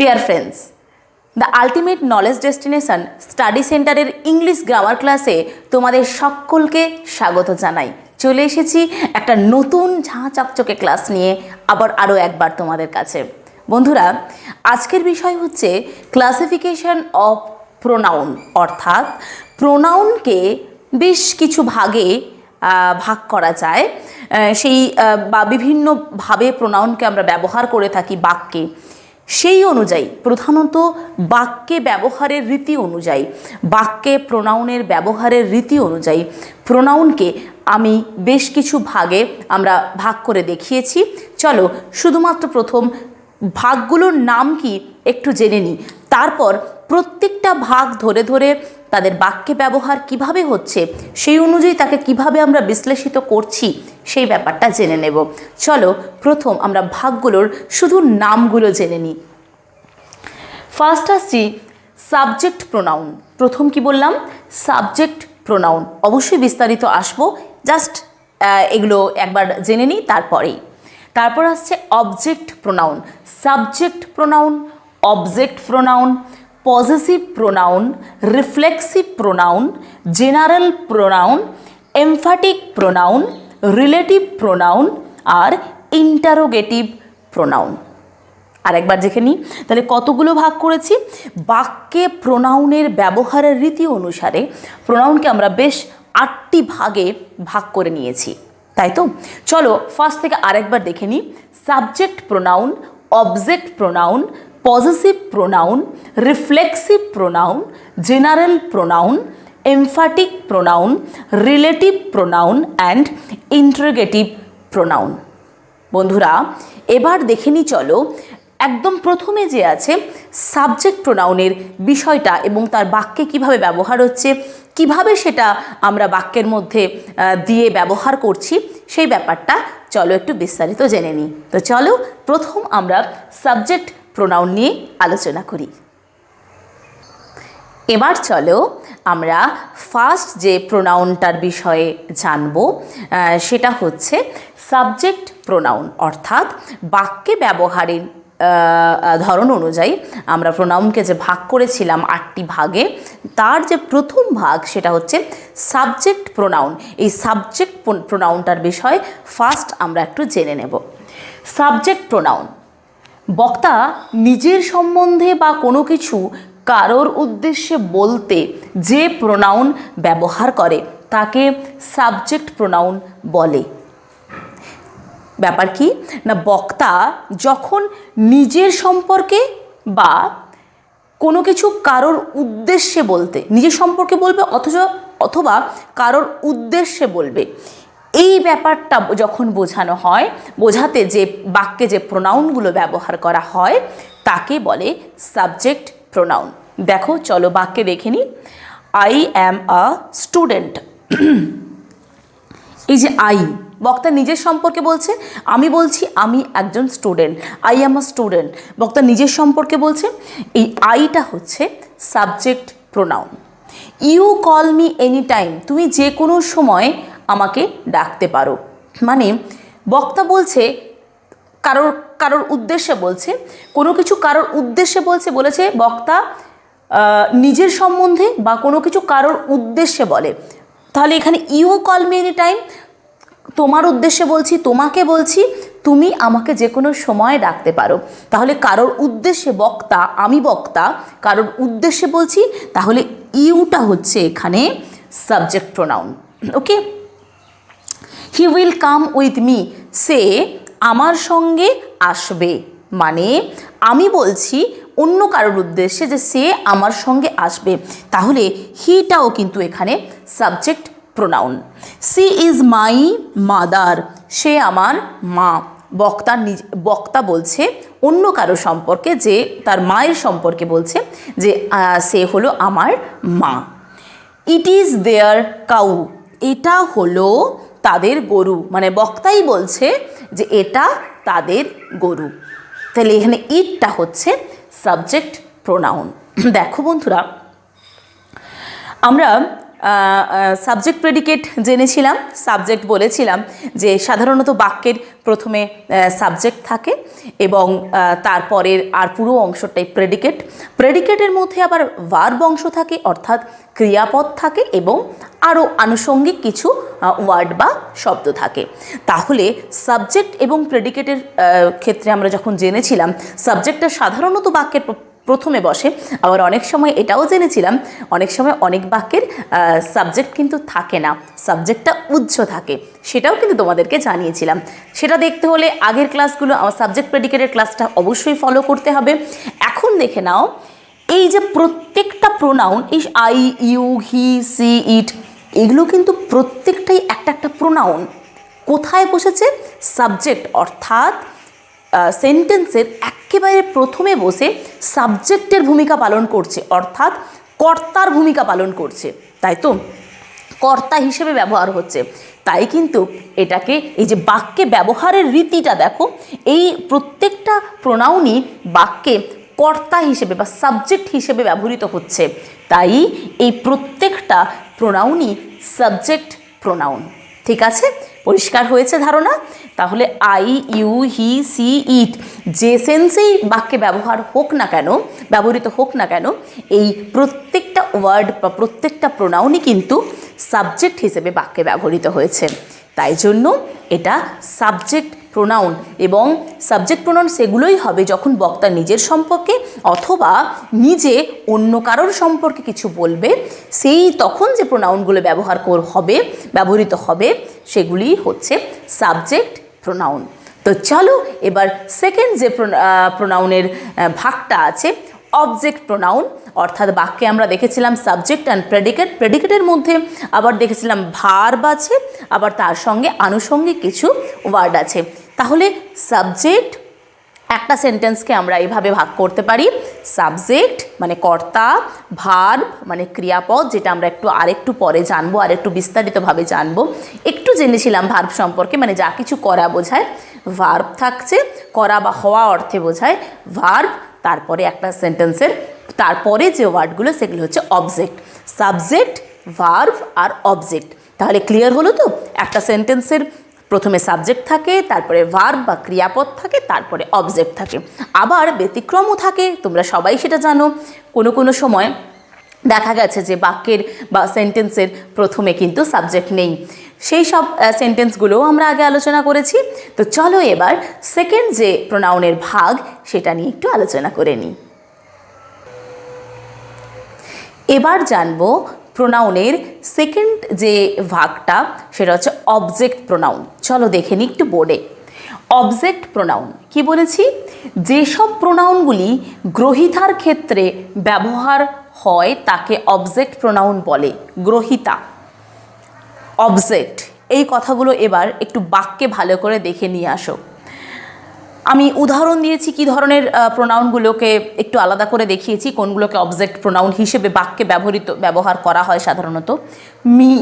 Dear friends, the ultimate knowledge destination study সেন্টারের English grammar ক্লাসে তোমাদের সকলকে স্বাগত জানাই। চলে এসেছি একটা নতুন ঝাঁ চকচকে ক্লাস নিয়ে আরও একবার তোমাদের কাছে। বন্ধুরা, আজকের বিষয় হচ্ছে ক্লাসিফিকেশন অফ প্রোনাউন, অর্থাৎ প্রোনাউনকে বেশ কিছু ভাগে ভাগ করা যায়। সেই বা বিভিন্নভাবে প্রোনাউনকে আমরা ব্যবহার করে থাকি বাক্যে। সেই অনুযায়ী প্রধানত বাক্যে ব্যবহারের রীতি অনুযায়ী, বাক্যে প্রোনাউনের ব্যবহারের রীতি অনুযায়ী প্রোনাউনকে আমি বেশ কিছু ভাগে আমরা ভাগ করে দেখিয়েছি। চলো শুধুমাত্র প্রথম ভাগগুলোর নাম কি একটু জেনে নিই, তারপর প্রত্যেকটা ভাগ ধরে ধরে তাদের বাক্যে ব্যবহার কিভাবে হচ্ছে সেই অনুযায়ী তাকে কিভাবে আমরা বিশ্লেষিত করছি সেই ব্যাপারটা জেনে নেব। চলো প্রথম আমরা ভাগগুলোর শুধু নামগুলো জেনে নিই। ফার্স্ট আসছি সাবজেক্ট প্রোনাউন। প্রথম কি বললাম? Subject pronoun. অবশ্যই বিস্তারিত আসবো, জাস্ট এগুলো একবার জেনে নিই তারপরেই। তারপর আসছে object pronoun, subject pronoun, object pronoun, possessive pronoun, reflexive pronoun, general pronoun, emphatic pronoun, relative pronoun আর ইন্টারোগেটিভ প্রোনাউন। আরেকবার দেখে নিই তাহলে কতগুলো ভাগ করেছি। বাক্যে প্রোনাউনের ব্যবহারের রীতি অনুসারে প্রোনাউনকে আমরা বেশ 8টি ভাগে ভাগ করে নিয়েছি, তাই তো? চলো ফার্স্ট থেকে আরেকবার দেখে নিই। Subject pronoun, object pronoun, possessive pronoun, reflexive pronoun, general pronoun, emphatic pronoun, relative pronoun and interrogative pronoun. বন্ধুরা, এবার দেখে নিই চলো একদম প্রথমে যে আছে সাবজেক্ট প্রোনাউনের বিষয়টা এবং তার বাক্যে কিভাবে ব্যবহার হচ্ছে, কিভাবে সেটা আমরা বাক্যের মধ্যে দিয়ে ব্যবহার করছি সেই ব্যাপারটা চলো একটু বিস্তারিত জেনে নিই। তো চলো প্রথম আমরা সাবজেক্ট প্রোনাউন নিয়ে আলোচনা করি। এবার চলো আমরা ফার্স্ট যে প্রোনাউনটার বিষয়ে জানবো সেটা হচ্ছে সাবজেক্ট প্রোনাউন, অর্থাৎ বাক্যে ব্যবহারের ধরন অনুযায়ী আমরা প্রোনাউনকে যে ভাগ করেছিলাম 8টি ভাগে, তার যে প্রথম ভাগ সেটা হচ্ছে সাবজেক্ট প্রোনাউন। এই সাবজেক্ট প্রোনাউনটার বিষয়ে ফার্স্ট আমরা একটু জেনে নেব। সাবজেক্ট প্রোনাউন, বক্তা নিজের সম্বন্ধে বা কোনো কিছু কারোর উদ্দেশ্যে বলতে যে প্রোনাউন ব্যবহার করে তাকে সাবজেক্ট প্রোনাউন বলে। ব্যাপার কি না, বক্তা যখন নিজের সম্পর্কে বা কোনো কিছু কারোর উদ্দেশ্যে বলতে, নিজের সম্পর্কে বলবে অথবা কারোর উদ্দেশ্যে বলবে, এই ব্যাপারটা যখন বোঝানো হয়, বোঝাতে যে বাক্যে যে প্রোনাউনগুলো ব্যবহার করা হয় তাকে বলে সাবজেক্ট প্রোনাউন। দেখো চলো বাক্যে দেখে নিই। I am a student. এই যে আই, বক্তা নিজের সম্পর্কে বলছে, আমি বলছি আমি একজন student, I am a student. বক্তা নিজের সম্পর্কে বলছে, এই আইটা হচ্ছে subject pronoun. You call me any time, তুমি যে কোনো সময় আমাকে ডাকতে পারো। মানে বক্তা বলছে কারোর উদ্দেশ্যে বলছে, কোনো কিছু কারোর উদ্দেশ্যে বলেছে বক্তা নিজের সম্বন্ধে বা কোনো কিছু কারোর উদ্দেশ্যে বলে। তাহলে এখানে you call me any time, তোমার উদ্দেশ্যে বলছি, তোমাকে বলছি তুমি আমাকে যে কোনো সময় ডাকতে পারো। তাহলে কারোর উদ্দেশ্যে বক্তা, আমি বক্তা কারোর উদ্দেশ্যে বলছি, তাহলে ইউটা হচ্ছে এখানে subject pronoun. Okay. He will come with me, সে আমার সঙ্গে আসবে। মানে আমি বলছি অন্য কারোর উদ্দেশ্যে যে সে আমার সঙ্গে আসবে, তাহলে হিটাও কিন্তু এখানে subject pronoun. She is my mother, সে আমার মা। বক্তা বলছে অন্য কারো সম্পর্কে, যে তার মায়ের সম্পর্কে বলছে যে সে হলো আমার মা। ইট ইজ দেয়ার কাউ, এটা হলো তাদের গরু। মানে বক্তাই বলছে যে এটা তাদের গরু। তাহলে এখানে ইটটা হচ্ছে সাবজেক্ট প্রোনাউন। দেখো বন্ধুরা, আমরা সাবজেক্ট প্রেডিকেট জেনেছিলাম, সাবজেক্ট বলেছিলাম যে সাধারণত বাক্যের প্রথমে সাবজেক্ট থাকে এবং তারপরের আর পুরো অংশটাই প্রেডিকেট। প্রেডিকেটের মধ্যে আবার ভার্ব অংশ থাকে, অর্থাৎ ক্রিয়াপদ থাকে এবং আরও আনুষঙ্গিক কিছু ওয়ার্ড বা শব্দ থাকে। তাহলে সাবজেক্ট এবং প্রেডিকেটের ক্ষেত্রে আমরা যখন জেনেছিলাম সাবজেক্টটা সাধারণত বাক্যের প্রথমে বসে, আবার অনেক সময় এটাও জেনেছিলাম অনেক সময় অনেক বাক্যের সাবজেক্ট কিন্তু থাকে না, সাবজেক্টটা উজ্জ্ব থাকে, সেটাও কিন্তু তোমাদেরকে জানিয়েছিলাম। সেটা দেখতে হলে আগের ক্লাসগুলো আমার সাবজেক্ট প্রেডিকেটের ক্লাসটা অবশ্যই ফলো করতে হবে। এখন দেখে নাও এই যে প্রত্যেকটা প্রোনাউন, এই আই, ইউ, হি, সি, ইট, এগুলো কিন্তু প্রত্যেকটাই একটা একটা প্রোনাউন। কোথায় বসেছে? সাবজেক্ট, অর্থাৎ সেন্টেন্সের একেবারে প্রথমে বসে সাবজেক্টের ভূমিকা পালন করছে, অর্থাৎ কর্তার ভূমিকা পালন করছে, তাই তো? কর্তা হিসেবে ব্যবহার হচ্ছে। তাই কিন্তু এটাকে এই যে বাক্যে ব্যবহারের রীতিটা দেখো, এই প্রত্যেকটা প্রোনাউনই বাক্যে কর্তা হিসেবে বা সাবজেক্ট হিসেবে ব্যবহৃত হচ্ছে। তাই এই প্রত্যেকটা প্রোনাউনই সাবজেক্ট প্রোনাউন। ঠিক আছে, পরিষ্কার হয়েছে ধারণা? তাহলে আই, ইউ, হি, সি, ইট যে সেন্সেই বাক্যে ব্যবহৃত হোক না কেন, এই প্রত্যেকটা ওয়ার্ড বা প্রত্যেকটা প্রোনাউনই কিন্তু সাবজেক্ট হিসেবে বাক্যে ব্যবহৃত হয়েছে। তাই জন্য এটা সাবজেক্ট প্রোনাউন। এবং সাবজেক্ট প্রোনাউন সেগুলোই হবে যখন বক্তা নিজের সম্পর্কে অথবা নিজে অন্য কারোর সম্পর্কে কিছু বলবে, সেই তখন যে প্রোনাউনগুলো ব্যবহৃত হবে সেগুলি হচ্ছে সাবজেক্ট প্রোনাউন। তো চলো এবার সেকেন্ড যে প্রোনাউনের ভাগটা আছে, অবজেক্ট প্রোনাউন। অর্থাৎ বাক্যে আমরা দেখেছিলাম সাবজেক্ট অ্যান্ড প্রেডিকেট, প্রেডিকেটের মধ্যে আবার দেখেছিলাম ভার্ব আছে, আবার তার সঙ্গে আনুষঙ্গিক কিছু ওয়ার্ড আছে। তাহলে সাবজেক্ট, একটা সেন্টেন্সকে আমরা এইভাবে ভাগ করতে পারি, সাবজেক্ট মানে কর্তা, ভার্ব মানে ক্রিয়াপদ, যেটা আমরা আরেকটু পরে জানবো, আরেকটু বিস্তারিতভাবে জানবো। একটু জেনেছিলাম ভার্ব সম্পর্কে, মানে যা কিছু করা বোঝায় ভার্ব থাকছে, করা বা হওয়া অর্থে বোঝায় ভার্ব, তারপরে একটা সেন্টেন্সের তারপরে যে ওয়ার্ডগুলো সেগুলো হচ্ছে অবজেক্ট। সাবজেক্ট, ভার্ব আর অবজেক্ট। তাহলে ক্লিয়ার হলো তো? একটা সেন্টেন্সের প্রথমে সাবজেক্ট থাকে, তারপরে ভার্ব বা ক্রিয়াপদ থাকে, তারপরে অবজেক্ট থাকে। আবার ব্যতিক্রমও থাকে, তোমরা সবাই সেটা জানো। কোনো সময় দেখা গেছে যে বাক্যের বা সেন্টেন্সের প্রথমে কিন্তু সাবজেক্ট নেই, সেই সব সেন্টেন্সগুলোও আমরা আগে আলোচনা করেছি। তো চলো এবার সেকেন্ড যে প্রোনাউনের ভাগ সেটা নিয়ে একটু আলোচনা করে নিই। এবার জানবো প্রোনাউনের সেকেন্ড যে ভাগটা, সেটা হচ্ছে অবজেক্ট প্রোনাউন। চলো দেখে নিই একটু বোর্ডে। অবজেক্ট প্রোনাউন কি বলেছি? যেসব প্রোনাউনগুলি গ্রহিতার ক্ষেত্রে ব্যবহার হয় তাকে অবজেক্ট প্রোনাউন বলে। গ্রহিতা, অবজেক্ট, এই কথাগুলো এবার একটু বাক্যে ভালো করে দেখে নিয়ে আসো। আমি উদাহরণ দিয়েছি কি ধরনের প্রোনাউনগুলোকে একটু আলাদা করে দেখিয়েছি, কোনগুলোকে অবজেক্ট প্রোনাউন হিসেবে বাক্যে ব্যবহার করা হয় সাধারণত। Me,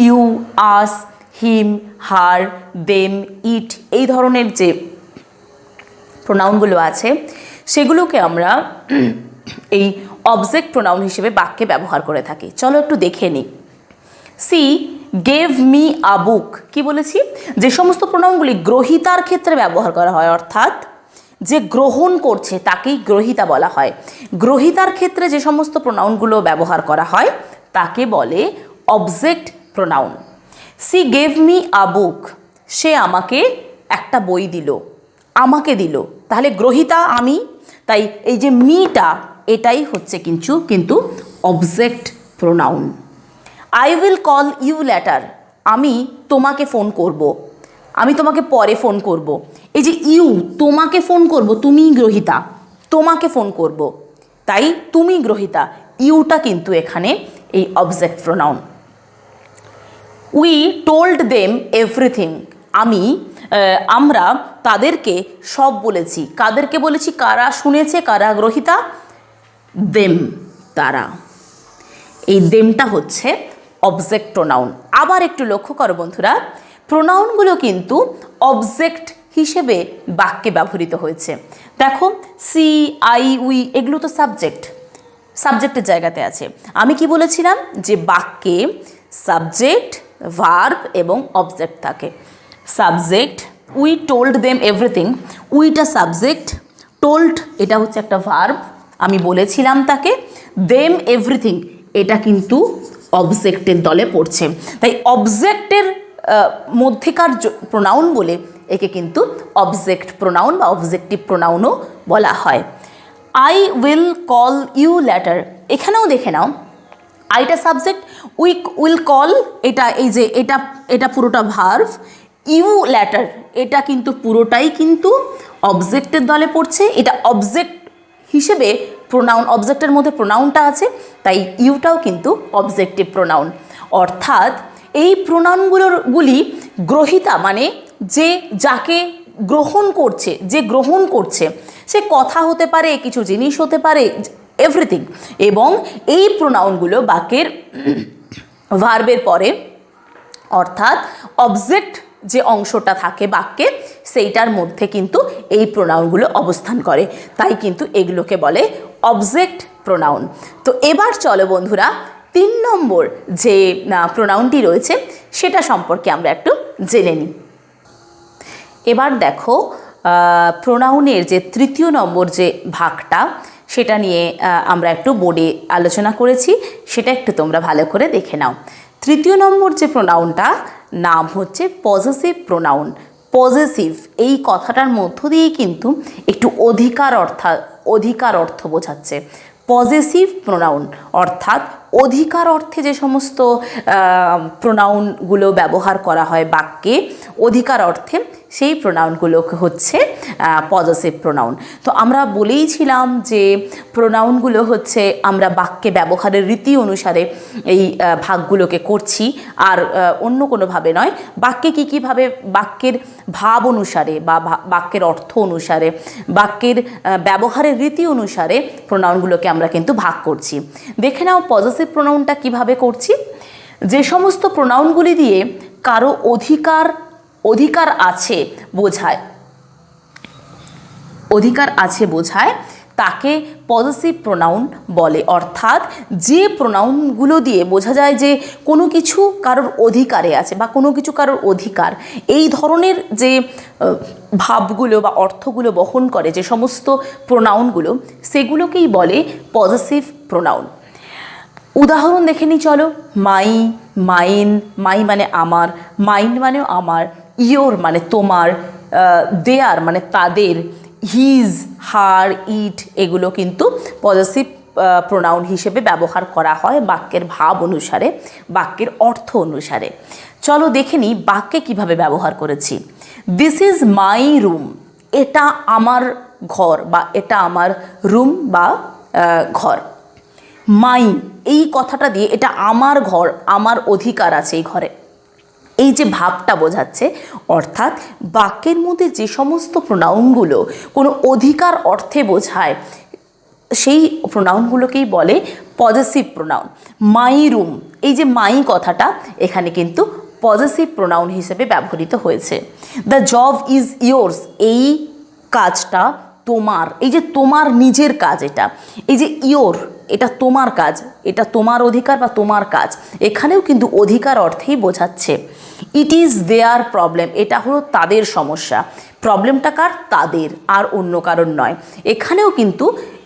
you, us, him, her, them, it, এই ধরনের যে প্রোনাউনগুলো আছে সেগুলোকে আমরা এই অবজেক্ট প্রোনাউন হিসেবে বাক্যে ব্যবহার করে থাকি। চলো একটু দেখে নিই। সি গেভ মি আ বুক, কি বলেছি? যে সমস্ত প্রোনাউনগুলি গ্রহিতার ক্ষেত্রে ব্যবহার করা হয়, অর্থাৎ যে গ্রহণ করছে তাকেই গ্রহিতা বলা হয়। গ্রহিতার ক্ষেত্রে যে সমস্ত প্রোনাউনগুলো ব্যবহার করা হয় তাকে বলে object pronoun. She gave me a book, সে আমাকে একটা বই দিল, আমাকে দিল, তাহলে গ্রহিতা আমি, তাই এই যে মিটা এটাই হচ্ছে কিন্তু object pronoun. I will call you later, আমি তোমাকে ফোন করব, আমি তোমাকে পরে ফোন করব। এই যে ইউ, তোমাকে ফোন করব, তুমি গ্রহিতা, তোমাকে ফোন করব, তাই তুমি গ্রহিতা, ইউটা কিন্তু এখানে এই object pronoun. We told them everything, আমরা তাদেরকে সব বলেছি। কাদেরকে বলেছি? কারা শুনেছে, কারা গ্রহিতা? দেম, তারা। এই দেমটা হচ্ছে অবজেক্ট প্রোনাউন। আবার একটু লক্ষ্য করো বন্ধুরা, প্রোনাউনগুলো কিন্তু অবজেক্ট হিসেবে বাক্যে ব্যবহৃত হয়েছে। দেখো সি, আই, উই, এগুলো তো সাবজেক্টের জায়গাতে আছে। আমি কি বলেছিলাম? যে বাক্যে সাবজেক্ট, ভার্ব এবং অবজেক্ট থাকে। Subject, we told them everything, উইটা সাবজেক্ট, টোল্ড এটা হচ্ছে একটা ভার্ব, আমি বলেছিলাম তাকে, দেম এভরিথিং এটা কিন্তু অবজেক্টের দলে পড়ছে, তাই অবজেক্টের মধ্যেকার প্রোনাউন বলে একে কিন্তু অবজেক্ট প্রোনাউন বা অবজেক্টিভ প্রোনাউনও বলা হয়। I will call you later, এখানেও দেখে নাও আইটা সাবজেক্ট, উইল কল এটা এই যে এটা পুরোটা ভার্ভ, ইউ ল্যাটার এটা কিন্তু পুরোটাই কিন্তু অবজেক্টের দলে পড়ছে, এটা অবজেক্ট হিসেবে প্রোনাউন, অবজেক্টের মধ্যে প্রোনাউনটা আছে, তাই ইউটাও কিন্তু অবজেক্টিভ প্রোনাউন। অর্থাৎ এই প্রোনাউনগুলি গ্রহিতা মানে যে যাকে গ্রহণ করছে, যে গ্রহণ করছে, সে কথা হতে পারে, কিছু জিনিস হতে পারে, এভরিথিং, এবং এই প্রোনাউনগুলো বাক্যের ভার্বের পরে অর্থাৎ অবজেক্ট যে অংশটা থাকে বাক্যে সেইটার মধ্যে কিন্তু এই প্রোনাউনগুলো অবস্থান করে, তাই কিন্তু এগুলোকে বলে অবজেক্ট প্রোনাউন। তো এবার চলো বন্ধুরা 3 নম্বর যে প্রোনাউনটি রয়েছে সেটা সম্পর্কে আমরা একটু জেনে নিই। এবার দেখো প্রোনাউনের যে 3য় নম্বর যে ভাগটা সেটা নিয়ে আমরা একটু বোর্ডে আলোচনা করেছি, সেটা একটু তোমরা ভালো করে দেখে নাও। 3য় নম্বর যে প্রোনাউনটা নাম হচ্ছে পজেসিভ প্রোনাউন। পজেসিভ এই কথাটার মধ্য দিয়েই কিন্তু একটু অধিকার অর্থ বোঝাচ্ছে। পজেসিভ প্রোনাউন অর্থাৎ অধিকার অর্থে যে সমস্ত প্রোনাউনগুলো ব্যবহার করা হয় বাক্যে অধিকার অর্থে, সেই প্রোনাউনগুলোকে হচ্ছে পজেসিভ প্রোনাউন। তো আমরা বলেইছিলাম যে প্রোনাউনগুলো হচ্ছে আমরা বাক্যে ব্যবহারের রীতি অনুসারে এই ভাগগুলোকে করছি, আর অন্য কোনোভাবে নয়। বাক্যে কীভাবে বাক্যের ভাব অনুসারে বা বাক্যের অর্থ অনুসারে, বাক্যের ব্যবহারের রীতি অনুসারে প্রোনাউনগুলোকে আমরা কিন্তু ভাগ করছি। দেখে নাও পজেসিভ প্রোনাউনটা কিভাবে করছি। যে সমস্ত প্রোনাউনগুলি দিয়ে কারো অধিকার আছে বোঝায় তাকে পজেসিভ প্রোনাউন বলে। অর্থাৎ যে প্রোনাউনগুলো দিয়ে বোঝা যায় যে কোনো কিছু কারোর অধিকারে আছে বা কোনো কিছু কারোর অধিকার, এই ধরনের যে ভাবগুলো বা অর্থগুলো বহন করে যে সমস্ত প্রোনাউনগুলো, সেগুলোকেই বলে পজেসিভ প্রোনাউন। উদাহরণ দেখে নিই চলো। মাই, মাইন, মাই মানে আমার, মাইন্ড মানেও আমার, ইয়োর মানে তোমার, দেয়ার মানে তাদের, হিজ, হার, ইট এগুলো কিন্তু পজেসিভ প্রোনাউন হিসেবে ব্যবহার করা হয় বাক্যের ভাব অনুসারে, বাক্যের অর্থ অনুসারে। চলো দেখে নিই বাক্যে কিভাবে ব্যবহার করেছি। দিস ইজ মাই রুম, এটা আমার ঘর বা এটা আমার রুম বা ঘর। মাই এই কথাটা দিয়ে এটা আমার ঘর, আমার অধিকার আছে এই ঘরে, এই যে ভাবটা বোঝাচ্ছে। অর্থাৎ বাক্যের মধ্যে যে সমস্ত প্রোনাউনগুলো কোনো অধিকার অর্থে বোঝায় সেই প্রোনাউনগুলোকেই বলে পজেসিভ প্রোনাউন। মাই রুম, এই যে মাই কথাটা এখানে কিন্তু পজেসিভ প্রোনাউন হিসেবে ব্যবহৃত হয়েছে। দ্য জব ইজ ইয়োর্স, এই কাজটা তোমার, এই যে তোমার নিজের কাজ, এটা এই যে ইয়োর এটা তোমার কাজ, এটা তোমার অধিকার বা তোমার কাজ, এখানেও কিন্তু অধিকার অর্থেই বোঝাচ্ছে। ইট ইজ দেয়ার প্রবলেম, এটা হলো তাদের সমস্যা, প্রবলেমটা কার, তাদের, আর অন্য কারণ নয়। এখানেও কিন্তু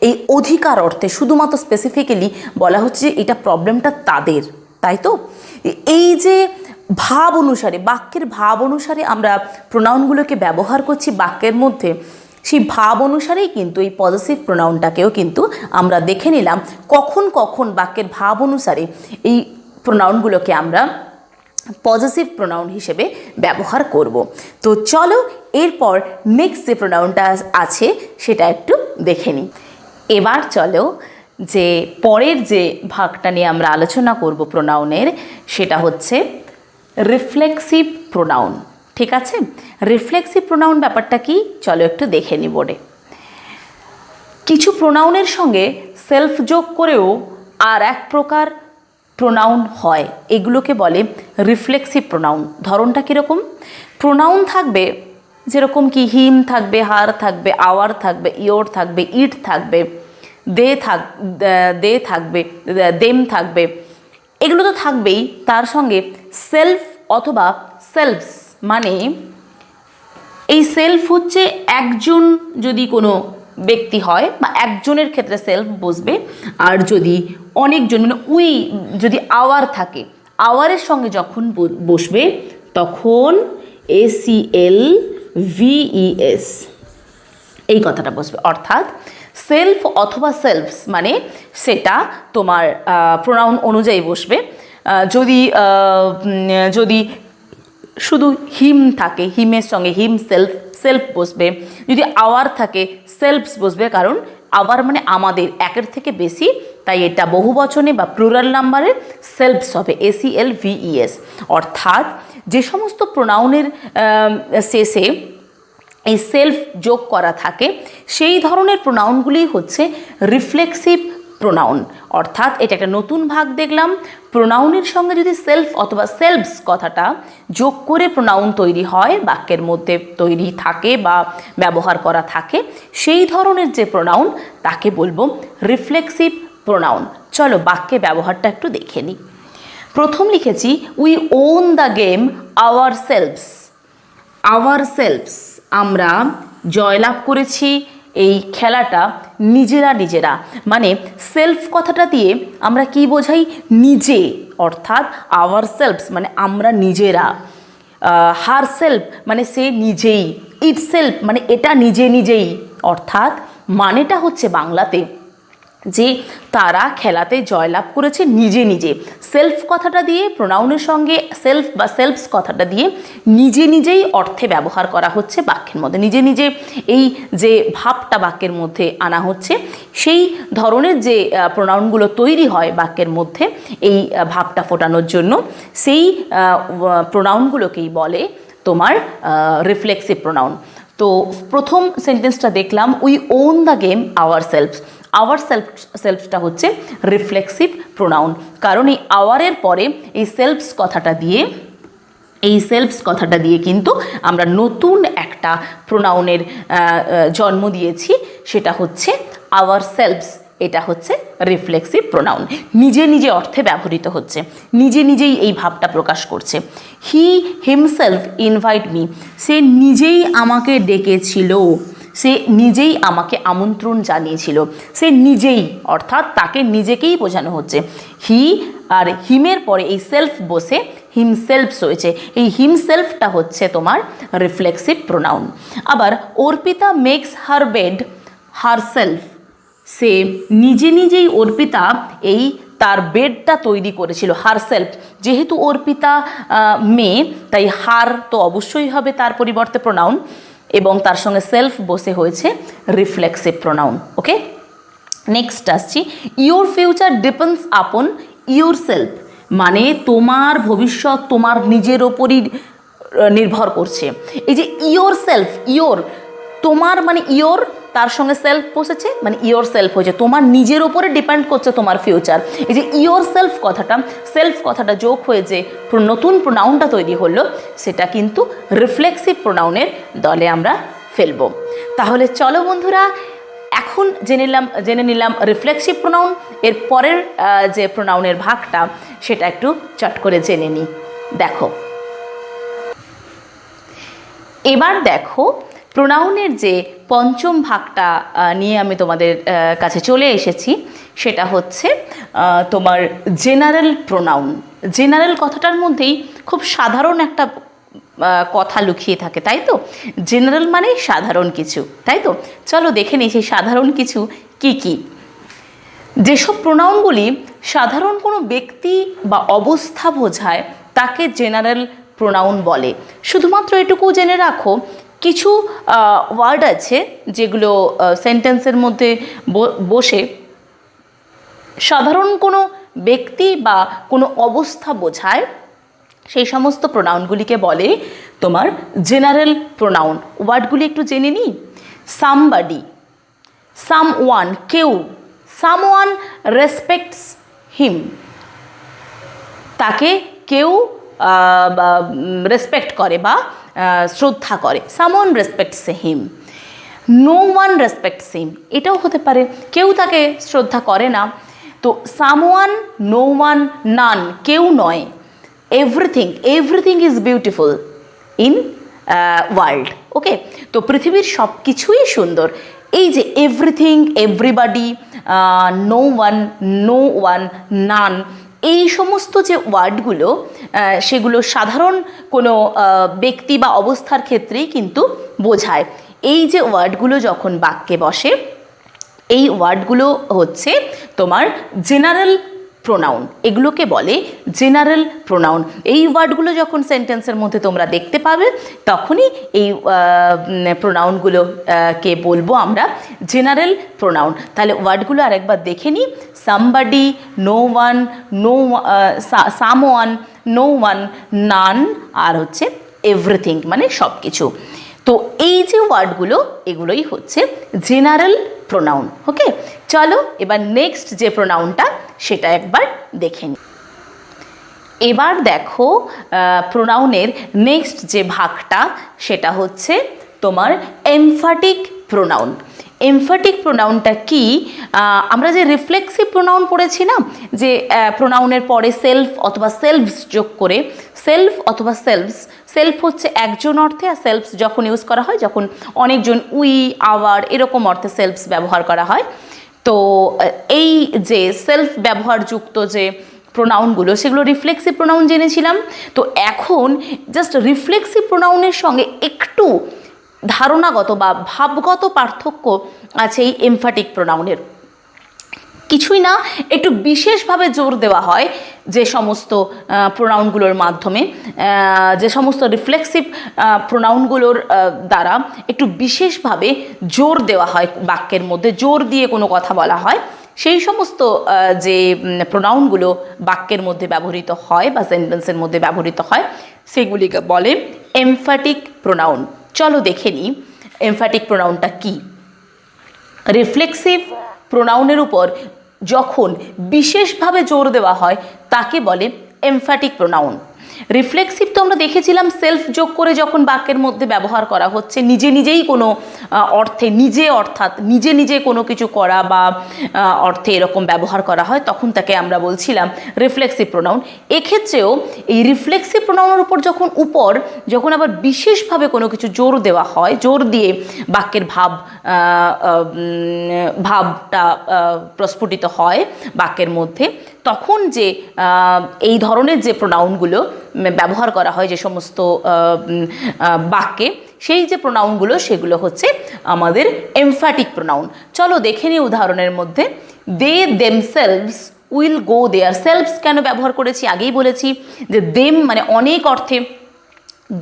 এই অধিকার অর্থে শুধুমাত্র স্পেসিফিক্যালি বলা হচ্ছে যে এটা প্রবলেমটা তাদের, তাই তো। এই যে ভাব অনুসারে, বাক্যের ভাব অনুসারে আমরা প্রোনাউনগুলোকে ব্যবহার করছি বাক্যের মধ্যে, সেই ভাব অনুসারেই কিন্তু এই পজেসিভ প্রোনাউনটাকেও কিন্তু আমরা দেখে নিলাম কখন কখন বাক্যের ভাব অনুসারে এই প্রোনাউনগুলোকে আমরা পজেসিভ প্রোনাউন হিসেবে ব্যবহার করব। তো চলো এরপর নেক্সট যে প্রোনাউনটা আছে সেটা একটু দেখে নিই। এবার চলো যে পরের যে ভাগটা নিয়ে আমরা আলোচনা করব প্রোনাউনের, সেটা হচ্ছে রিফ্লেক্সিভ প্রোনাউন। ঠিক আছে, রিফ্লেক্সিভ প্রোনাউন ব্যাপারটা কি চলো একটু দেখে নিই বোর্ডে। কিছু প্রোনাউনের সঙ্গে সেলফ যোগ করেও আর এক প্রকার প্রোনাউন হয়, এগুলোকে বলে রিফ্লেক্সিভ প্রোনাউন। ধরনটা কীরকম? প্রোনাউন থাকবে যেরকম কি হিম থাকবে, হার থাকবে, আওয়ার থাকবে, ইয়োর থাকবে, ইট থাকবে, দে থাকবে, দেম থাকবে, এগুলো তো থাকবেই। তার সঙ্গে সেলফ অথবা সেলফস মানে এই সেলফ হচ্ছে একজন যদি কোনো ব্যক্তি হয় বা একজনের ক্ষেত্রে সেলফ বসবে, আর যদি অনেকজন মানে উই যদি আওয়ার থাকে, আওয়ারের সঙ্গে যখন বসবে তখন ACL VES এই কথাটা বসবে। অর্থাৎ সেলফ অথবা সেলফস মানে সেটা তোমার প্রোনাউন অনুযায়ী বসবে। যদি যদি শুধু হিম থাকে, হিমের সঙ্গে হিম সেলফ সেলফ বসবে। যদি আওয়ার থাকে সেলফস বসবে, কারণ আওয়ার মানে আমাদের, একের থেকে বেশি, তাই এটা বহুবচনে বা প্লুরাল নাম্বারে সেলফস হবে ACL VES। অর্থাৎ যে সমস্ত প্রোনাউনের শেষে এই সেলফ যোগ করা থাকে সেই ধরনের প্রোনাউনগুলি হচ্ছে রিফ্লেক্সিভ প্রোনাউন। অর্থাৎ এটা একটা নতুন ভাগ দেখলাম, প্রোনাউনের সঙ্গে যদি সেলফ অথবা সেলফস কথাটা যোগ করে প্রোনাউন তৈরি হয়, বাক্যের মধ্যে তৈরি থাকে বা ব্যবহার করা থাকে, সেই ধরনের যে প্রোনাউন তাকে বলবো রিফ্লেক্সিভ প্রোনাউন। চলো বাক্যে ব্যবহারটা একটু দেখে নিই। প্রথম লিখেছি we won the game ourselves. Ourselves আমরা জয়লাভ করেছি এই খেলাটা নিজেরা নিজেরা, মানে সেলফ কথাটা দিয়ে আমরা কি বোঝাই? নিজে, অর্থাৎ আওয়ার সেলফস মানে আমরা নিজেরা, হার সেলফ মানে সে নিজেই, ইট সেলফ মানে এটা নিজে নিজেই। অর্থাৎ মানেটা হচ্ছে বাংলাতে যে তারা খেলাতে জয়লাভ করেছে নিজে নিজে। সেলফ কথাটা দিয়ে প্রোনাউনের সঙ্গে সেলফ বা সেলফস কথাটা দিয়ে নিজে নিজেই অর্থে ব্যবহার করা হচ্ছে বাক্যের মধ্যে, নিজে নিজে এই যে ভাবটা বাক্যের মধ্যে আনা হচ্ছে, সেই ধরনের যে প্রোনাউনগুলো তৈরি হয় বাক্যের মধ্যে এই ভাবটা ফোটানোর জন্য, সেই প্রোনাউনগুলোকেই বলে তোমার রিফ্লেক্সিভ প্রোনাউন। তো প্রথম সেন্টেন্সটা দেখলাম we won the game ourselves. আওয়ার সেলফসটা হচ্ছে রিফ্লেক্সিভ প্রোনাউন, কারণ এই আওয়ারের পরে এই সেলফস কথাটা দিয়ে কিন্তু আমরা নতুন একটা প্রোনাউনের জন্ম দিয়েছি, সেটা হচ্ছে আওয়ার সেলফস। এটা হচ্ছে রিফ্লেক্সিভ প্রোনাউন, নিজে নিজে অর্থে ব্যবহৃত হচ্ছে, নিজে নিজেই এই ভাবটা প্রকাশ করছে। হি হিমসেলফ ইনভাইট মি, সে নিজেই আমাকে ডেকেছিল, সে নিজেই আমাকে আমন্ত্রণ জানিয়েছিল। সে নিজেই, অর্থাৎ তাকে নিজেকেই বোঝানো হচ্ছে। হি আর হিমের পরে এই সেলফ বসে হিমসেলফস হয়েছে, এই হিমসেলফটা হচ্ছে তোমার রিফ্লেক্সিভ প্রোনাউন। আবার Arpita makes her bed herself, সে নিজে নিজেই অর্পিতা এই তার বেডটা তৈরি করেছিল, হার সেলফ। যেহেতু অর্পিতা মেয়ে, তাই হার তো অবশ্যই হবে তার পরিবর্তে প্রোনাউন, এবং তার সঙ্গে সেলফ বসে হয়েছে রিফ্লেক্সিভ প্রোনাউন। ওকে, নেক্সট আসছি your future depends upon your self, মানে তোমার ভবিষ্যৎ তোমার নিজের ওপরই নির্ভর করছে। এই যে ইয়োর সেলফ, ইয়োর তোমার মানে ইয়োর, তার সঙ্গে সেলফ বসেছে মানে ইয়োর সেলফ হয়েছে, তোমার নিজের ওপরে ডিপেন্ড করছে তোমার ফিউচার। এই যে ইয়োর সেলফ কথাটা যোগ হয়ে যে নতুন প্রোনাউনটা তৈরি হলো, সেটা কিন্তু রিফ্লেক্সিভ প্রোনাউনের দলে আমরা ফেলবো। তাহলে চলো বন্ধুরা, এখন জেনে নিলাম রিফ্লেক্সিভ প্রোনাউন। এর পরের যে প্রোনাউনের ভাগটা সেটা একটু চট করে জেনে নিই। দেখো, এবার দেখো প্রোনাউনের যে পঞ্চম ভাগটা নিয়ে আমি তোমাদের কাছে চলে এসেছি, সেটা হচ্ছে তোমার জেনারেল প্রোনাউন। জেনারেল কথাটার মধ্যেই খুব সাধারণ একটা কথা লুকিয়ে থাকে, তাই তো? জেনারেল মানে সাধারণ কিছু, তাই তো? চলো দেখে নিই সেই সাধারণ কিছু কি কি। যেসব প্রোনাউনগুলি সাধারণ কোনো ব্যক্তি বা অবস্থা বোঝায় তাকে জেনারেল প্রোনাউন বলে। শুধুমাত্র এটুকু জেনে রাখো, কিছু ওয়ার্ড আছে যেগুলো সেন্টেন্সের মধ্যে বসে সাধারণ কোনো ব্যক্তি বা কোনো অবস্থা বোঝায়, সেই সমস্ত প্রোনাউনগুলিকে বলে তোমার জেনারেল প্রোনাউন। ওয়ার্ডগুলি একটু জেনে নিই। সামবাডি, সামওয়ান কেউ, সামওয়ান রেসপেক্টস হিম, তাকে কেউ রেসপেক্ট করে বা শ্রদ্ধা করে, সামওয়ান রেসপেক্টস হিম। নো ওয়ান রেসপেক্টস হিম, এটাও হতে পারে কেউ তাকে শ্রদ্ধা করে না। তো সামওয়ান, নো ওয়ান, নান কেউ নয়। Everything is beautiful in world. Okay, তো পৃথিবীর সব কিছুই সুন্দর। এই যে everything, everybody, no one, no one, none, এই সমস্ত যে ওয়ার্ডগুলো সেগুলো সাধারণ কোনো ব্যক্তি বা অবস্থার ক্ষেত্রেই কিন্তু বোঝায়। এই যে ওয়ার্ডগুলো যখন বাক্যে বসে, এই ওয়ার্ডগুলো হচ্ছে তোমার জেনারেল প্রোনাউন, এগুলোকে বলে জেনারেল প্রোনাউন। এই ওয়ার্ডগুলো যখন সেন্টেন্সের মধ্যে তোমরা দেখতে পাবে তখনই এই প্রোনাউনগুলো কে বলবো আমরা জেনারেল প্রোনাউন। তাহলে ওয়ার্ডগুলো আরেকবার দেখে নিই। Somebody, no one, no someone, no one, none, আর হচ্ছে এভরিথিং মানে সব কিছু। তো এই যে ওয়ার্ডগুলো এগুলোই হচ্ছে জেনারেল প্রোনাউন। ওকে, চলো এবার নেক্সট যে প্রোনাউনটা সেটা একবার দেখে নিই। এবার দেখো প্রোনাউনের নেক্সট যে ভাগটা সেটা হচ্ছে তোমার এমফ্যাটিক প্রোনাউন। এমফ্যাটিক প্রোনাউনটা কি? আমরা যে রিফ্লেক্সিভ প্রোনাউন পড়েছি না, যে প্রোনাউনের পরে সেলফ অথবা সেলভস যোগ করে, সেলফ অথবা সেলভস, সেলফ হচ্ছে একজন অর্থে, আর সেলফস যখন ইউজ করা হয় যখন অনেকজন, উই, আওয়ার এরকম অর্থে সেলফস ব্যবহার করা হয়। তো এই যে সেলফ ব্যবহারযুক্ত যে প্রোনাউনগুলো সেগুলো রিফ্লেক্সিভ প্রোনাউন জেনেছিলাম। তো এখন জাস্ট রিফ্লেক্সিভ প্রোনাউনের সঙ্গে একটু ধারণাগত বা ভাবগত পার্থক্য আছে এই এমফ্যাটিক প্রোনাউনের। কিছুই না, একটু বিশেষভাবে জোর দেওয়া হয় যে সমস্ত প্রোনাউনগুলোর মাধ্যমে, যে সমস্ত রিফ্লেক্সিভ প্রোনাউনগুলোর দ্বারা একটু বিশেষভাবে জোর দেওয়া হয়, বাক্যের মধ্যে জোর দিয়ে কোনো কথা বলা হয়, সেই সমস্ত যে প্রোনাউনগুলো বাক্যের মধ্যে ব্যবহৃত হয় বা সেন্টেন্সের মধ্যে ব্যবহৃত হয় সেগুলিকে বলে এমফ্যাটিক প্রোনাউন। চলো দেখে নিই এমফ্যাটিক প্রোনাউনটা কি। রিফ্লেক্সিভ প্রোনাউনের উপর যখন বিশেষভাবে জোর দেওয়া হয় তাকে বলে এমফ্যাটিক প্রোনাউন। রিফ্লেক্সিভ তো আমরা দেখেছিলাম সেলফ যোগ করে যখন বাক্যের মধ্যে ব্যবহার করা হচ্ছে, নিজে নিজেই কোনো অর্থে, নিজে অর্থাৎ নিজে নিজে কোনো কিছু করা বা অর্থে এরকম ব্যবহার করা হয়, তখন তাকে আমরা বলছিলাম রিফ্লেক্সিভ প্রোনাউন। এক্ষেত্রেও এই রিফ্লেক্সিভ প্রোনাউনের উপর যখন আবার বিশেষভাবে কোনো কিছু জোর দেওয়া হয়, জোর দিয়ে বাক্যের ভাবটা প্রস্ফুটিত হয় বাক্যের মধ্যে, তখন যে এই ধরনের যে প্রোনাউনগুলো ব্যবহার করা হয় যে সমস্ত বাক্যে, সেই যে প্রোনাউনগুলো সেগুলো হচ্ছে আমাদের এমফ্যাটিক প্রোনাউন। চলো দেখে নিই উদাহরণের মধ্যে। They themselves will go there. Selves কেন ব্যবহার করেছি আগেই বলেছি, যে দেম মানে অনেক অর্থে,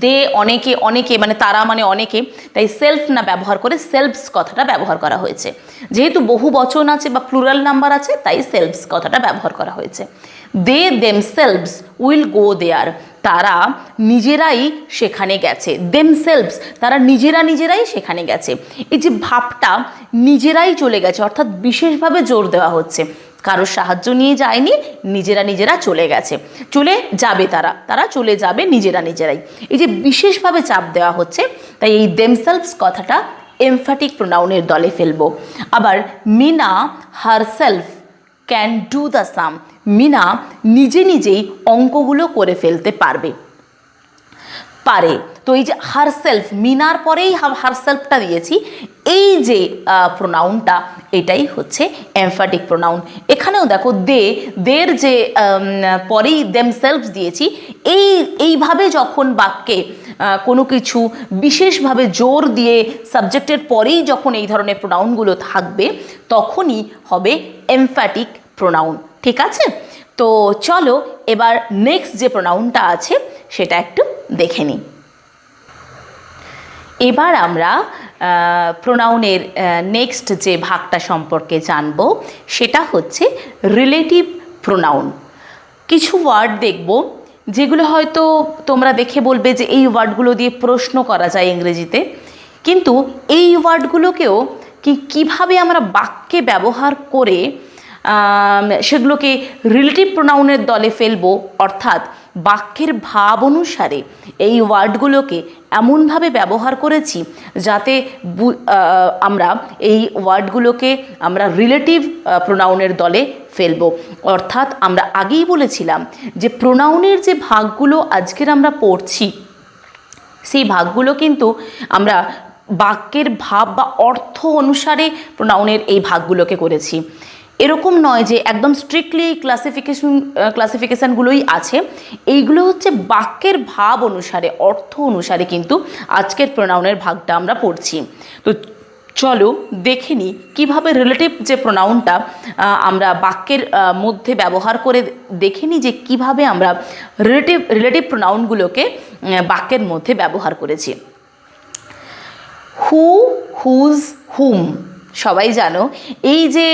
দে অনেকে, অনেকে মানে তারা মানে অনেকে, তাই সেলফ না ব্যবহার করে সেলভস কথাটা ব্যবহার করা হয়েছে। যেহেতু বহু বচন আছে বা প্লুরাল নাম্বার আছে তাই সেলভস কথাটা ব্যবহার করা হয়েছে। দে দেমসেলভস উইল গো দেয়ার, তারা নিজেরাই সেখানে গেছে। দেমসেলভস তারা নিজেরাই সেখানে গেছে। এই যে ভাবটা নিজেরাই চলে গেছে অর্থাৎ বিশেষভাবে জোর দেওয়া হচ্ছে, কারোর সাহায্য নিয়ে যায়নি, নিজেরা চলে গেছে, চলে যাবে, তারা চলে যাবে নিজেরাই। এই যে বিশেষভাবে চাপ দেওয়া হচ্ছে, তাই এই দেমসেলভস কথাটা এমফ্যাটিক প্রোনাউনের দলে ফেলবো। আবার Meena herself can do the sum, Meena নিজেই অঙ্কগুলো করে ফেলতে পারে। তো এই যে হারসেলফ, মিনার পরেই হারসেলফটা দিয়েছি, এই যে প্রোনাউনটা এটাই হচ্ছে এমফ্যাটিক প্রোনাউন। এখানেও দেখো দের যে পরেই দেমসেলভস দিয়েছি, এইভাবে যখন বাক্যে কোনো কিছু বিশেষভাবে জোর দিয়ে সাবজেক্টের পরেই যখন এই ধরনের প্রোনাউনগুলো থাকবে তখনই হবে এমফ্যাটিক প্রোনাউন। ঠিক আছে, তো চলো এবার নেক্সট যে প্রোনাউনটা আছে সেটা একটু দেখে নিই। এবার আমরা প্রোনাউনের নেক্সট যে ভাগটা সম্পর্কে জানব সেটা হচ্ছে রিলেটিভ প্রোনাউন। কিছু ওয়ার্ড দেখব যেগুলো হয়তো তোমরা দেখে বলবে যে এই ওয়ার্ডগুলো দিয়ে প্রশ্ন করা যায় ইংরেজিতে, কিন্তু এই ওয়ার্ডগুলোকেও কিভাবে আমরা বাক্যে ব্যবহার করে সেগুলোকে রিলেটিভ প্রোনাউনের দলে ফেলবো, অর্থাৎ বাক্যের ভাব অনুসারে এই ওয়ার্ডগুলোকে এমনভাবে ব্যবহার করেছি যাতে আমরা এই ওয়ার্ডগুলোকে আমরা রিলেটিভ প্রোনাউনের দলে ফেলবো। অর্থাৎ আমরা আগেই বলেছিলাম যে প্রোনাউনের যে ভাগগুলো আজকের আমরা পড়ছি সেই ভাগগুলো কিন্তু আমরা বাক্যের ভাব বা অর্থ অনুসারে প্রোনাউনের এই ভাগগুলোকে করেছি। এরকম নয় যে একদম স্ট্রিক্টলি ক্লাসিফিকেশানগুলোই আছে, এইগুলো হচ্ছে বাক্যের ভাব অনুসারে, অর্থ অনুসারে কিন্তু আজকের প্রোনাউনের ভাগটা আমরা পড়ছি। তো চলো দেখে নিই কীভাবে রিলেটিভ যে প্রোনাউনটা আমরা বাক্যের মধ্যে ব্যবহার করে দেখে নিই যে কীভাবে আমরা রিলেটিভ প্রোনাউনগুলোকে বাক্যের মধ্যে ব্যবহার করেছি। হু, হুজ, হুম, সবাই জানো এই যে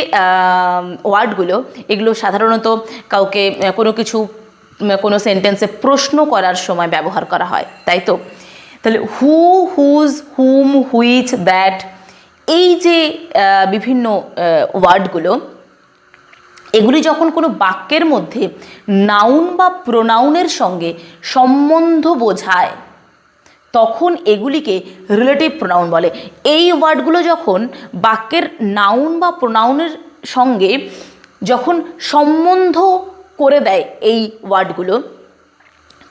ওয়ার্ডগুলো, এগুলো সাধারণত কাউকে কোনো সেন্টেন্সে প্রশ্ন করার সময় ব্যবহার করা হয়, তাই তো? তাহলে হু, হুজ, হুম, হুইচ, দ্যাট, এই যে বিভিন্ন ওয়ার্ডগুলো, এগুলি যখন কোনো বাক্যের মধ্যে নাউন বা প্রোনাউনের সঙ্গে সম্বন্ধ বোঝায় তখন এগুলিকে রিলেটিভ প্রোনাউন বলে। এই ওয়ার্ডগুলো যখন বাক্যের নাউন বা প্রোনাউনের সঙ্গে যখন সম্বন্ধ করে দেয় এই ওয়ার্ডগুলো,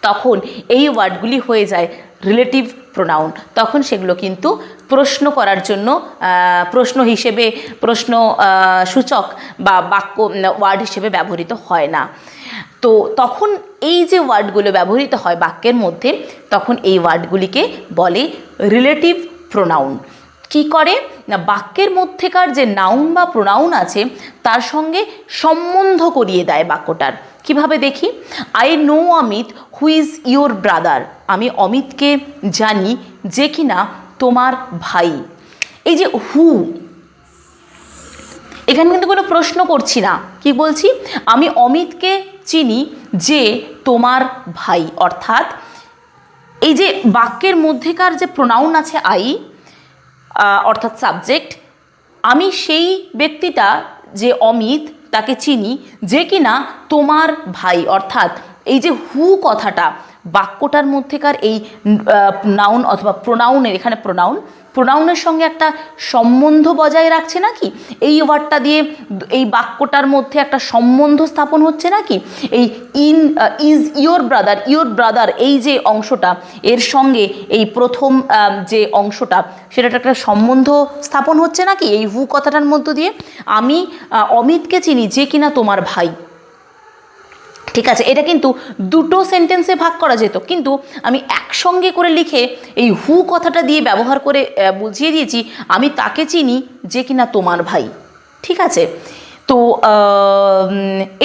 তখন এই ওয়ার্ডগুলি হয়ে যায় রিলেটিভ প্রোনাউন। তখন সেগুলো কিন্তু প্রশ্ন করার জন্য প্রশ্ন সূচক বা বাক্য ওয়ার্ড হিসেবে ব্যবহৃত হয় না। তো তখন এই যে ওয়ার্ডগুলো ব্যবহৃত হয় বাক্যের মধ্যে, তখন এই ওয়ার্ডগুলিকে বলে রিলেটিভ প্রোনাউন। কি করে না, বাক্যের মধ্যেকার যে নাউন বা প্রোনাউন আছে তার সঙ্গে সম্বন্ধ করিয়ে দেয় বাক্যটার। কিভাবে দেখি? I know Amit who is your brother, আমি অমিতকে জানি যে কিনা তোমার ভাই। এই যে হু, এখানে কিন্তু কোনো প্রশ্ন করছি না, কি বলছি? আমি অমিতকে চিনি যে তোমার ভাই। অর্থাৎ এই যে বাক্যের মধ্যেকার যে প্রোনাউন আছে আই, অর্থাৎ সাবজেক্ট, আমি সেই ব্যক্তিটা যে অমিত তাকে চিনি যে কিনা তোমার ভাই। অর্থাৎ এই যে হু কথাটা বাক্যটার মধ্যেকার এই নাউন অথবা প্রোনাউনের, এখানে প্রোনাউনের সঙ্গে একটা সম্বন্ধ বজায় রাখছে নাকি? এই ওয়ার্ডটা দিয়ে এই বাক্যটার মধ্যে একটা সম্বন্ধ স্থাপন হচ্ছে নাকি? এই ইজ ইয়োর ব্রাদার এই যে অংশটা, এর সঙ্গে এই প্রথম যে অংশটা, সেটা একটা সম্বন্ধ স্থাপন হচ্ছে নাকি এই হু কথাটার মধ্য দিয়ে? আমি অমিতকে চিনি যে কিনা তোমার ভাই। ঠিক আছে, এটা কিন্তু দুটো সেন্টেন্সে ভাগ করা যেত, কিন্তু আমি একসঙ্গে করে লিখে এই হু কথাটা দিয়ে ব্যবহার করে বুঝিয়ে দিয়েছি আমি তাকে চিনি যে কিনা তোমার ভাই। ঠিক আছে, তো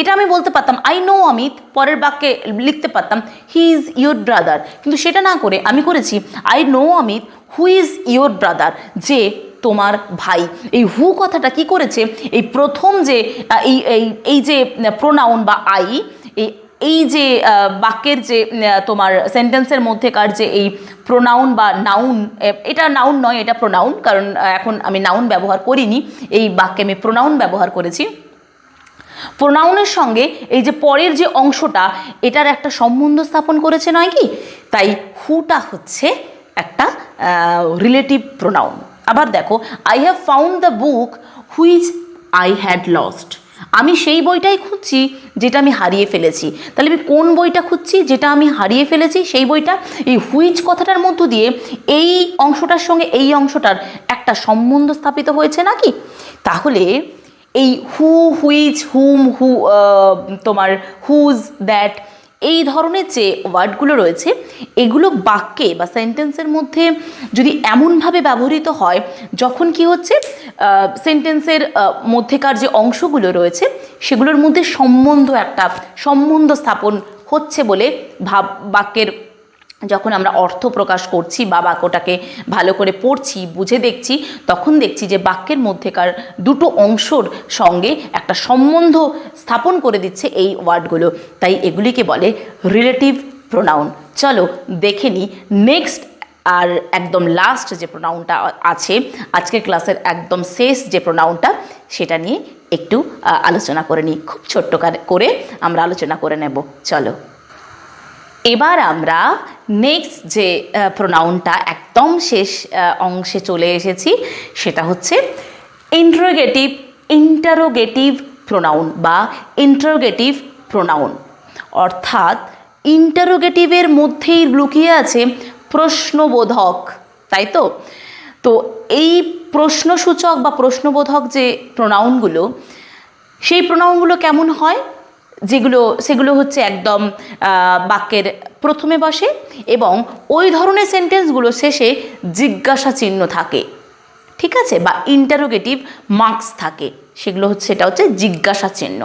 এটা আমি বলতে পারতাম আই নো অমিত, পরের বাক্যে লিখতে পারতাম হি ইজ ইয়োর ব্রাদার, কিন্তু সেটা না করে আমি করেছি I know Amit who is your brother, যে তোমার ভাই। এই হু কথাটা কি করেছে, এই প্রথম যে এই যে প্রোনাউন বা আই, এই যে বাক্যের যে তোমার সেন্টেন্সের মধ্যেকার যে এই প্রোনাউন বা নাউন, এটা নাউন নয়, এটা প্রোনাউন, কারণ এখন আমি নাউন ব্যবহার করিনি, এই বাক্যে আমি প্রোনাউন ব্যবহার করেছি। প্রোনাউনের সঙ্গে এই যে পরের যে অংশটা, এটার একটা সম্বন্ধ স্থাপন করেছে নয় কি? তাই হুটা হচ্ছে একটা রিলেটিভ প্রোনাউন। আবার দেখো, I have found the book which I had lost, আমি সেই বইটাই খুঁজছি যেটা আমি হারিয়ে ফেলেছি। তাহলে আমি কোন বইটা খুঁজছি? যেটা আমি হারিয়ে ফেলেছি সেই বইটা। এই হুইচ কথাটার মধ্য দিয়ে এই অংশটার সঙ্গে এই অংশটার একটা সম্বন্ধ স্থাপিত হয়েছে নাকি? তাহলে এই হু, হুইচ, হুম, তোমার হুজ, দ্যাট, এই ধরনের যে ওয়ার্ডগুলো রয়েছে, এগুলো বাক্যে বা সেন্টেন্সের মধ্যে যদি এমনভাবে ব্যবহৃত হয় যখন কি হচ্ছে, সেন্টেন্সের মধ্যেকার যে অংশগুলো রয়েছে সেগুলোর মধ্যে সম্বন্ধ স্থাপন হচ্ছে বলে বাক্যের যখন আমরা অর্থ প্রকাশ করছি বা বাক্যটাকে ভালো করে পড়ছি, বুঝে দেখছি, তখন দেখছি যে বাক্যের মধ্যেকার দুটো অংশর সঙ্গে একটা সম্বন্ধ স্থাপন করে দিচ্ছে এই ওয়ার্ডগুলো। তাই এগুলিকে বলে রিলেটিভ প্রোনাউন। চলো দেখে নিই নেক্সট আর একদম লাস্ট যে প্রোনাউনটা আছে আজকের ক্লাসের একদম শেষ যে প্রোনাউনটা, সেটা নিয়ে একটু আলোচনা করে নিই। খুব ছোট্ট করে আমরা আলোচনা করে নেব। চলো এবার আমরা নেক্সট যে প্রোনাউনটা একদম শেষ অংশে চলে এসেছি, সেটা হচ্ছে ইন্টারোগেটিভ প্রোনাউন বা ইন্টারোগেটিভ প্রোনাউন। অর্থাৎ ইন্টারোগেটিভের মধ্যেই লুকিয়ে আছে প্রশ্নবোধক, তাই তো? তো এই প্রশ্নসূচক বা প্রশ্নবোধক যে প্রোনাউনগুলো, সেই প্রোনাউনগুলো কেমন হয়, সেগুলো হচ্ছে একদম বাক্যের প্রথমে বসে এবং ওই ধরনের সেন্টেন্সগুলো শেষে জিজ্ঞাসা চিহ্ন থাকে, ঠিক আছে, বা ইন্টারোগেটিভ মার্কস থাকে, সেটা হচ্ছে জিজ্ঞাসা চিহ্ন।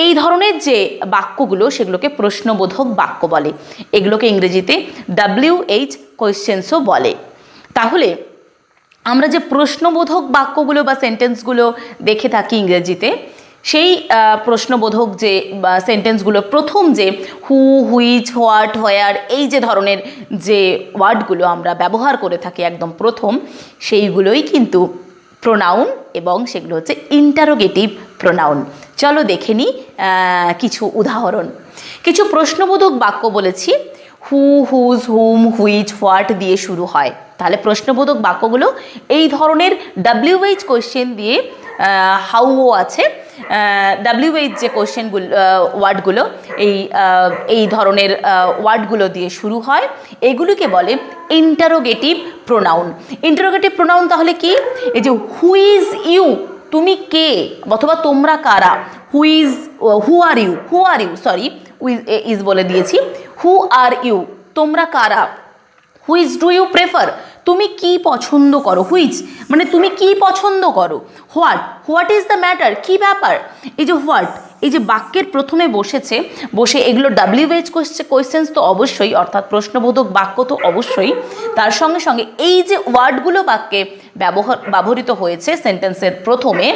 এই ধরনের যে বাক্যগুলো সেগুলোকে প্রশ্নবোধক বাক্য বলে। এগুলোকে ইংরেজিতে WH কোয়েশ্চেন্সও বলে। তাহলে আমরা যে প্রশ্নবোধক বাক্যগুলো বা সেন্টেন্সগুলো দেখে থাকি ইংরেজিতে, সেই প্রশ্নবোধক যে সেন্টেন্সগুলো প্রথম যে হু, হুইচ, হোয়াট, হোয়ার, এই যে ধরনের যে ওয়ার্ডগুলো আমরা ব্যবহার করে থাকি একদম প্রথম, সেইগুলোই কিন্তু প্রোনাউন এবং সেগুলো হচ্ছে ইন্টারোগেটিভ প্রোনাউন। চলো দেখে নিই কিছু উদাহরণ। কিছু প্রশ্নবোধক বাক্য বলেছি, হু, হুজ, হুম, হুইচ, হোয়াট দিয়ে শুরু হয়। তাহলে প্রশ্নবোধক বাক্যগুলো এই ধরনের WH কোয়েশ্চেন দিয়ে, হাউও আছে, WH যে কোয়েশ্চেনগুলো ওয়ার্ডগুলো এই ধরনের ওয়ার্ডগুলো দিয়ে শুরু হয়, এগুলিকে বলে ইন্টারোগেটিভ প্রোনাউন। ইন্টারোগেটিভ প্রোনাউন তাহলে কি? এই যে হু ইজ ইউ, তুমি কে, অথবা তোমরা কারা। হু আর ইউ, সরি ইজ বলে দিয়েছি, হু আর ইউ, তোমরা কারা। হুইচ ডু ইউ প্রেফার, তুমি কি পছন্দ করো। হুইচ মানে তুমি কি পছন্দ করো। হোয়াট ইজ দ্য ম্যাটার, কি ব্যাপার। এই যে হোয়াট, এই যে বাক্যের প্রথমে বসে এগুলো WH কোয়েশ্চেন্স তো অবশ্যই, অর্থাৎ প্রশ্নবোধক বাক্য তো অবশ্যই, তার সঙ্গে সঙ্গে এই যে ওয়ার্ডগুলো বাক্যে ব্যবহৃত হয়েছে সেন্টেন্সের প্রথমে,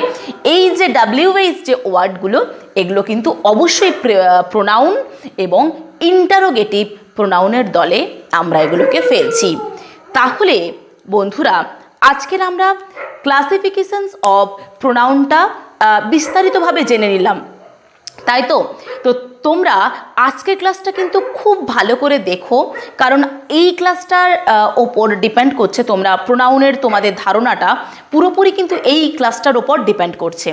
এই যে WH যে ওয়ার্ডগুলো, এগুলো কিন্তু অবশ্যই প্রোনাউন এবং ইন্টারোগেটিভ প্রোনাউনের দলে আমরা এগুলোকে ফেলছি। তাহলে বন্ধুরা, আজকের আমরা ক্লাসিফিকেশনস অফ প্রোনাউনটা বিস্তারিতভাবে জেনে নিলাম, তাই তো? তো তোমরা আজকের ক্লাসটা কিন্তু খুব ভালো করে দেখো, কারণ এই ক্লাসটার ওপর ডিপেন্ড করছে তোমরা প্রোনাউনের তোমাদের ধারণাটা পুরোপুরি কিন্তু এই ক্লাসটার ওপর ডিপেন্ড করছে।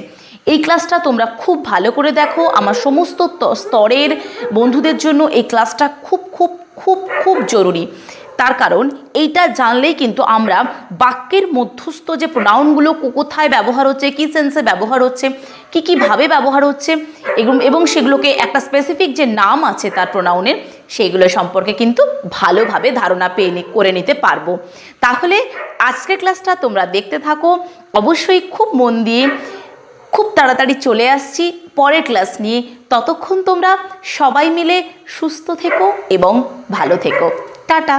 এই ক্লাসটা তোমরা খুব ভালো করে দেখো। আমার সমস্ত স্তরের বন্ধুদের জন্য এই ক্লাসটা খুব খুব খুব খুব জরুরি। তার কারণ এইটা জানলেই কিন্তু আমরা বাক্যের মধ্যস্থ যে প্রোনাউনগুলো কোথায় ব্যবহার হচ্ছে, কী সেন্সে ব্যবহার হচ্ছে, কীভাবে ব্যবহার হচ্ছে, এবং সেগুলোকে একটা স্পেসিফিক যে নাম আছে তার প্রোনাউনের, সেইগুলো সম্পর্কে কিন্তু ভালোভাবে ধারণা করে নিতে পারবো। তাহলে আজকের ক্লাসটা তোমরা দেখতে থাকো অবশ্যই খুব মন দিয়ে। খুব তাড়াতাড়ি চলে আসছি পরের ক্লাস নিয়ে। ততক্ষণ তোমরা সবাই মিলে সুস্থ থেকো এবং ভালো থেকো। টাটা।